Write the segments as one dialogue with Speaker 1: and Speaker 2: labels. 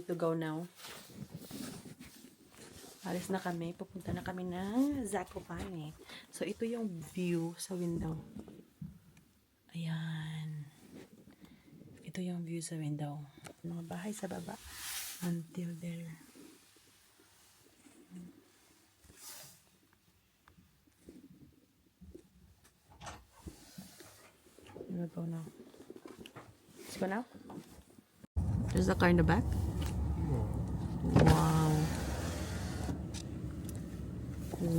Speaker 1: to go now. Alis na kami. Pupunta na kami ng Zakopane. So, ito yung view sa window. Ayan. Ito yung view sa window. Mga bahay sa baba. Until there. We'll go now. Let's go now. There's a car in the back. Wow.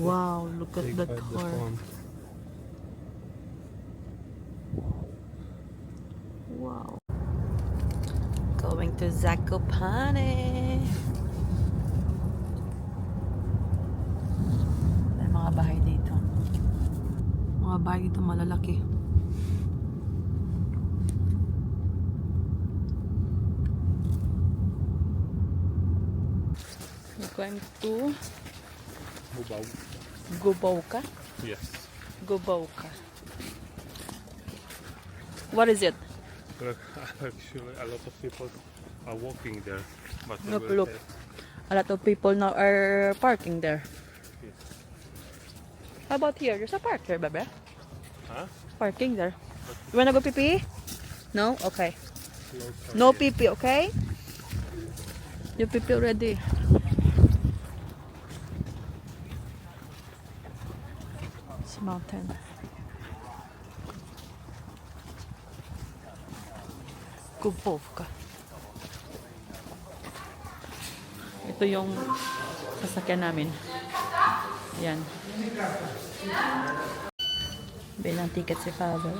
Speaker 1: Wow, look at that car. Wow. Going to Zakopane. May mga bahay dito. Mga bahay dito malalaki. We're going to Gubauka?
Speaker 2: Yes.
Speaker 1: Gubauka. What is it?
Speaker 2: Actually, a lot of people are walking there. But
Speaker 1: Look. A lot of people now are parking there.
Speaker 2: Yes.
Speaker 1: How about here? There's a park here, babe.
Speaker 2: Huh?
Speaker 1: Parking there. You wanna go pee-pee? No? Okay. No pee-pee, okay? You pee-pee already. It's a mountain. Gubauka. Ito yung sasakyan namin. Yan. Bilang ticket si Father.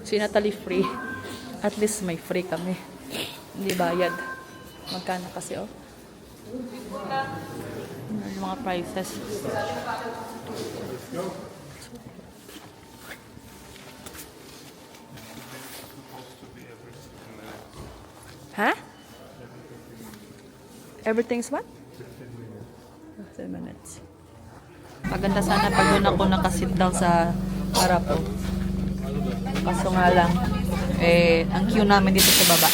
Speaker 1: Si Natalie free. At least may free kami. Hindi bayad. Magkano kasi oh. Yung mga prices. Huh? Everything's what? 15 minutes. Maganda sana pag doon ako nakasit down sa harapo. Kaso nga lang, ang queue namin dito sa baba.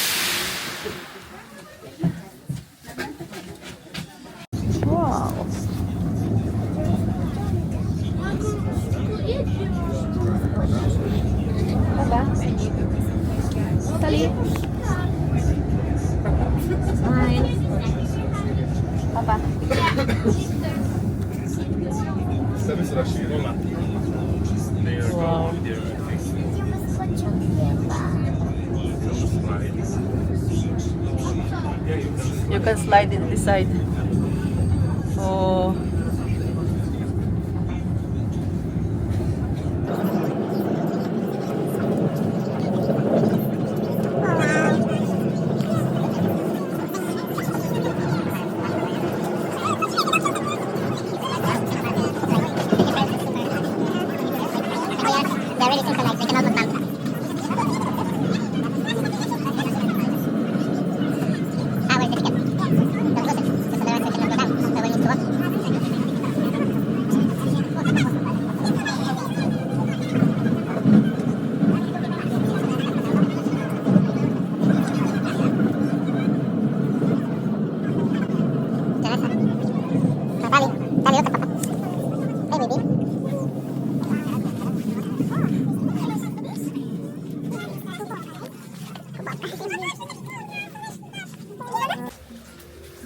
Speaker 1: Wow! Baba? Tali? Smile. Papa. Wow. You can slide it this side. Oh.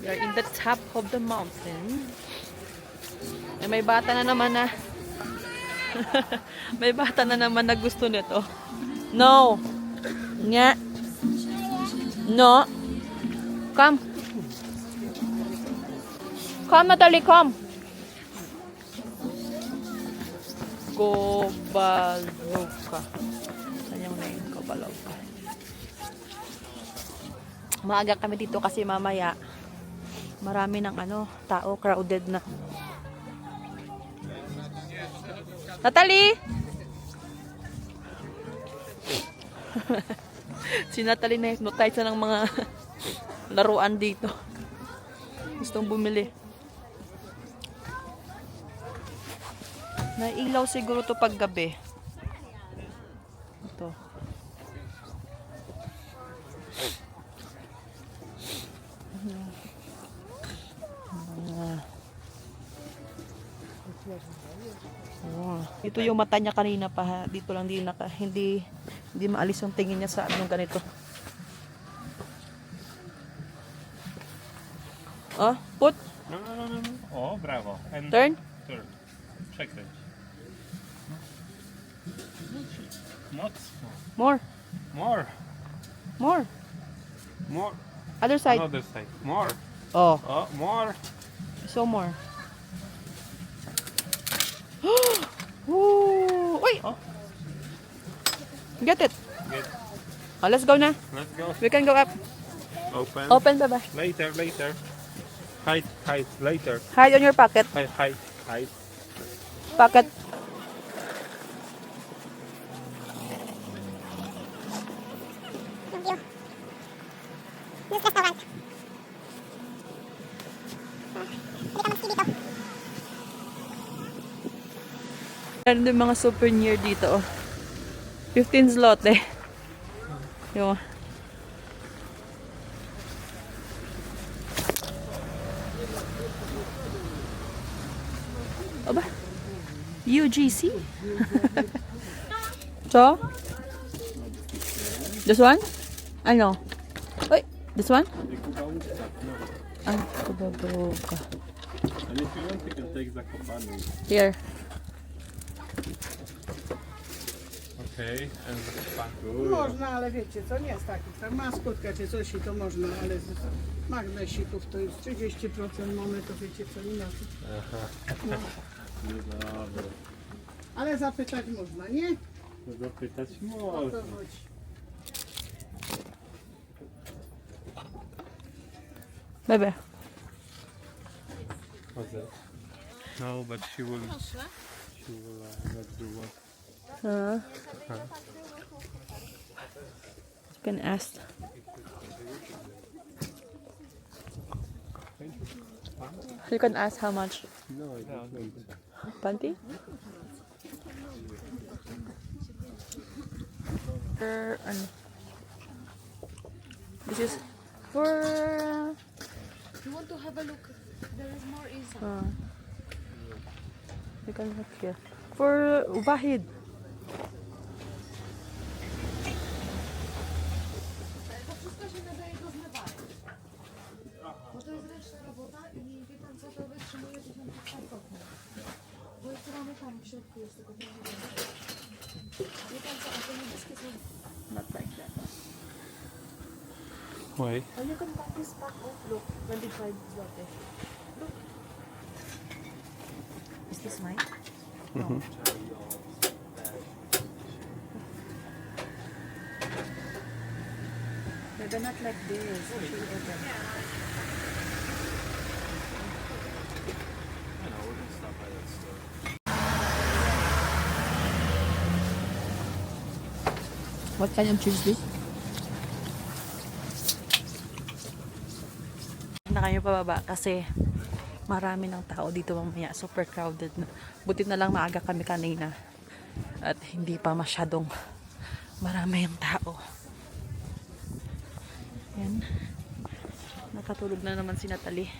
Speaker 1: We are in the top of the mountain. May bata na naman na may bata na naman na gusto nito. No. Nga. No. Come. Come, Natalie, come. Gubauka. Saan yung name? Gubauka. Maaga kami dito kasi mamaya marami ng tao, crowded na. Natalie! Si Natalie na hypnotize ng mga laruan dito. Gustong bumili. Nailaw siguro to pag gabi. Ito. Oh. Ito yung mata niya kanina pa ha. Dito lang hindi maalis yung tingin niya sa anong ganito. Oh, put,
Speaker 2: No, no, no, no, no. Oh, bravo. And
Speaker 1: turn.
Speaker 2: turn. Przekręć. Mocno.
Speaker 1: More,
Speaker 2: More.
Speaker 1: more.
Speaker 2: More.
Speaker 1: Other side.
Speaker 2: Another side. More.
Speaker 1: Oh,
Speaker 2: Oh, more.
Speaker 1: so more. Woo! Uy!
Speaker 2: Oh.
Speaker 1: Get it.
Speaker 2: Good.
Speaker 1: Oh, let's go na.
Speaker 2: Let's go.
Speaker 1: We can go up.
Speaker 2: Open.
Speaker 1: Open, baba.
Speaker 2: Later, later. Hide, hide, later.
Speaker 1: Hide on your pocket.
Speaker 2: Hide, hide, hide.
Speaker 1: Pocket. Meron din mga souvenir dito, oh. 15 zloty. Yung Aba? UGC? So? This one? Ano? Wait, this one? Ay, kubabuka.
Speaker 2: And if you want, you can take Zakopane.
Speaker 1: Here.
Speaker 2: Okay, and Zakopane.
Speaker 3: Można, ale wiecie co, nie jest taki. Tak ma skutka czy coś i to można, ale z magnesików to już 30% mamy, to wiecie co, inaczej. No.
Speaker 2: Dobra.
Speaker 3: Ale zapytać można, nie?
Speaker 2: No zapytać
Speaker 3: O
Speaker 2: można.
Speaker 3: to chodzi.
Speaker 1: Bebe.
Speaker 2: What's that? No, but she will not do what.
Speaker 1: You can ask. You can ask how much.
Speaker 2: No, I don't.
Speaker 1: Panty? Ano? This is for...
Speaker 4: You want to have a look? There is more inside.
Speaker 1: You can look here. For Wahid.
Speaker 4: To wszystko się nadaje do zmywania. Bo to jest ręczna robota i wie pan co, to wytrzymuje 1500 stopni. Bo jest ramy tam w środku jest tylko trochę więcej. Wie pan co, a te niebieskie są...
Speaker 1: Not like that.
Speaker 2: Why?
Speaker 1: And you can buy this pack of, look, 25 zloty. Look. Is this mine? No. They're not like this. You should open. What kind of cheese this? Na kayo pababa kasi marami ng tao dito mamaya. Super crowded na. Buti na lang maaga kami kanina. At hindi pa masyadong marami yung tao. Yan. Nakatulog na naman si Natalie.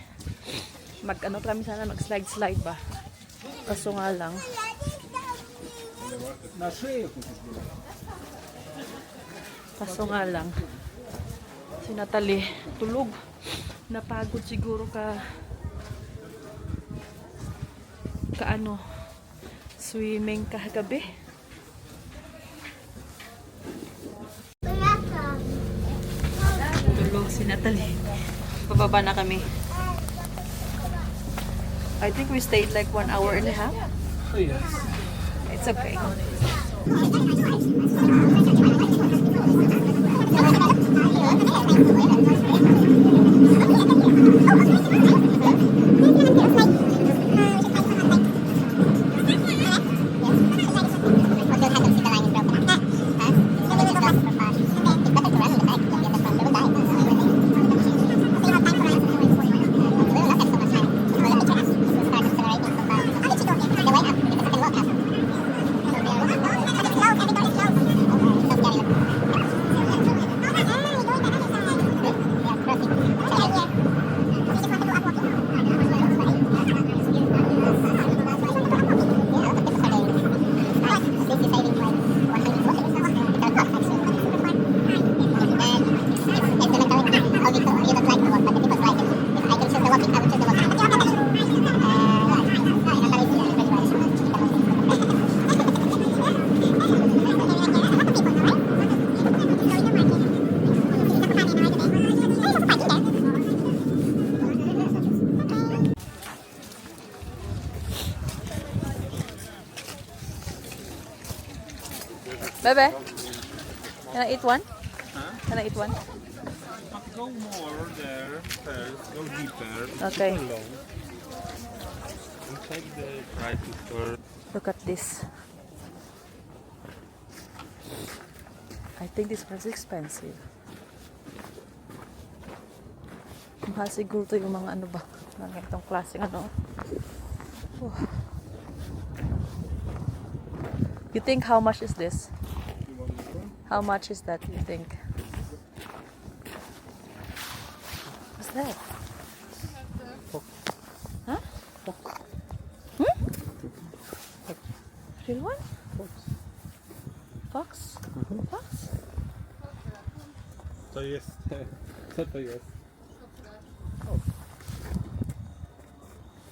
Speaker 1: Mag-ano kami sana, mag-slide-slide ba? Kaso nga lang. Kaso nga lang. Si Natalie, tulog. Napagod siguro kaano swimming kagabi. Tulog si Natalie. Pababa na kami. I think we stayed like 1 hour and a half.
Speaker 2: Oh, yes.
Speaker 1: It's okay. Bebe, can I eat one?
Speaker 2: Huh?
Speaker 1: Can I eat one?
Speaker 2: Go more there first. Go deeper.
Speaker 1: Okay.
Speaker 2: Super long. And check the prices for.
Speaker 1: Look at this. I think this one's expensive. Mahal siguro to yung mga ano ba, mga itong klaseng ano. Oh. You think how much is this? How much is that, you think? What's that? Huh? Hmm? Real one? Fox? Fox?
Speaker 2: To jest. Co to jest?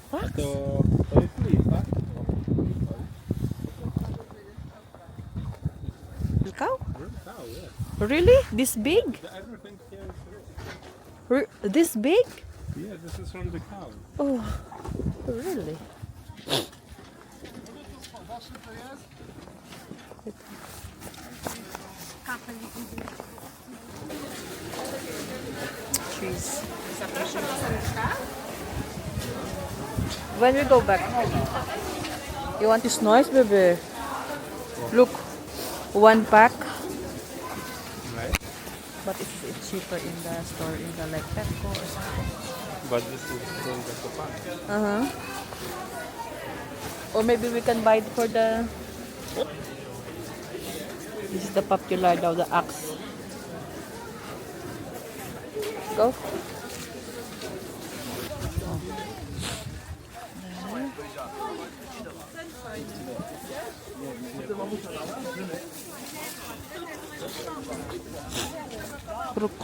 Speaker 1: Fox?
Speaker 2: To jest lis, tak?
Speaker 1: Cow?
Speaker 2: Cow, yes.
Speaker 1: Really? This big?
Speaker 2: Everything here is real.
Speaker 1: This big?
Speaker 2: Yeah, this is from the cow.
Speaker 1: Oh, really? Cheese. When we go back? You want this noise, baby? Look, one pack.
Speaker 2: Right?
Speaker 1: But it's cheaper in the store, in the like Petco or something.
Speaker 2: But this is from the Japan.
Speaker 1: Uh-huh. Or maybe we can buy it for the... This is the popular daw, the axe. Go.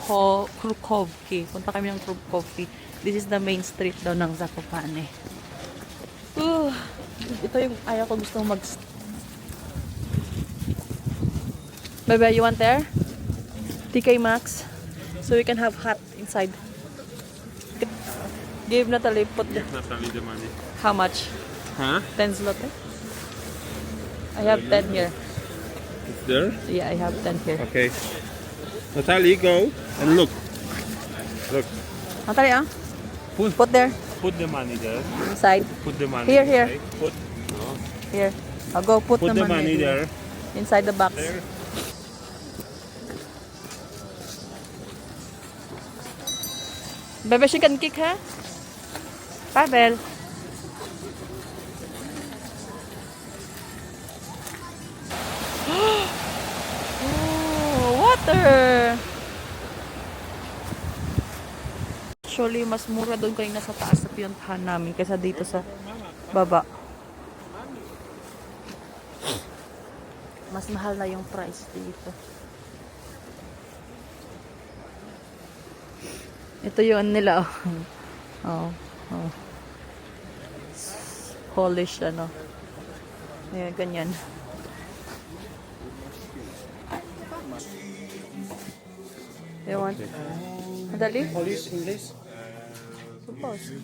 Speaker 1: Oh. Krukowki. Punta kami ng Krukowki. This is the main street daw ng Zakopane. Ito yung ayaw ko gusto mag... Bebe, you want there? TK Maxx? So we can have hot inside. Give Natalie, put the...
Speaker 2: Natalie the money.
Speaker 1: How much?
Speaker 2: Huh?
Speaker 1: 10 zloty? I have 10 here.
Speaker 2: It's there?
Speaker 1: Yeah, I have 10 here.
Speaker 2: Okay. Natalie, go and look. Look.
Speaker 1: Natalie, ah?
Speaker 2: Put,
Speaker 1: Put there.
Speaker 2: put the money there.
Speaker 1: Inside.
Speaker 2: Put the money.
Speaker 1: Here, here.
Speaker 2: inside. Put, no.
Speaker 1: Here. I'll go put,
Speaker 2: Put the money there.
Speaker 1: Inside the box.
Speaker 2: There.
Speaker 1: Bebe, she can kick, ha? Pavel. Oh, water! Actually, mas mura doon kanina sa taas sa pinuntahan namin kaysa dito sa baba. Mas mahal na yung price dito. Ito yun nila. Oh. Oh. Polish ano. Ayan, ganyan. You want? Madali?
Speaker 5: Polish, English?
Speaker 1: Suppose.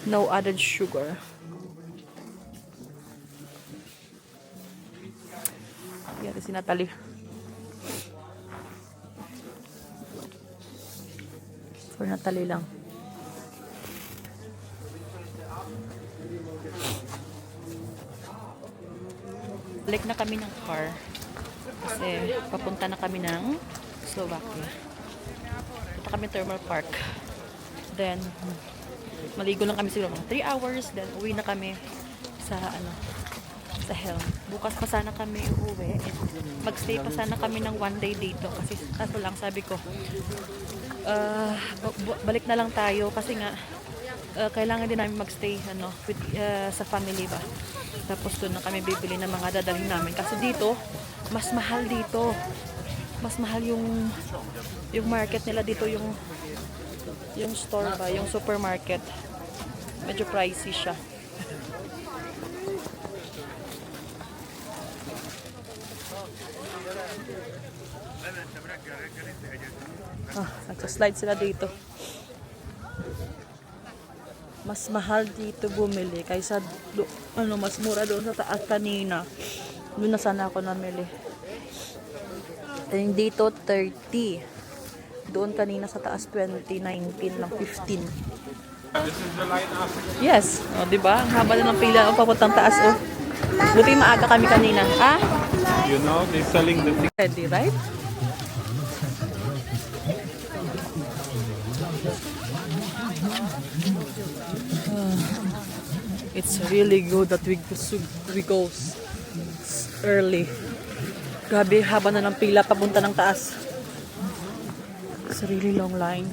Speaker 1: No added sugar. Yan si Natalie. For Natalie lang. Balik na kami ng car. Kasi papunta na kami ng Slovakia. Punta kami Thermal Park. Then, maligo lang kami siguro mga 3 hours. Then, uwi na kami sa ano, sa Helm. Bukas pa sana kami uuwi. Magstay pa sana kami ng 1 day dito. Kasi kaso lang sabi ko, balik na lang tayo kasi nga kailangan din namin magstay ano, with, sa family ba. Tapos doon na kami bibili ng mga dadalhin namin. Kasi dito, mas mahal dito. Mas mahal yung market nila dito, yung store ba, yung supermarket. Medyo pricey siya. Nagsaslide sila dito. mas mahal dito bumili kaysa mas mura doon sa taas kanina. Doon na sana ako namili. And dito 30. Doon kanina sa taas 20, 19 lang 15. Yes, oh, 'di ba? Ang haba na ng pila papuntang taas oh. Buti maaga kami kanina. Ah?
Speaker 2: You know, they're selling the tickets.
Speaker 1: Ready, right? It's really good that we go early. Grabe, haba na ng pila papunta ng taas. It's a really long line.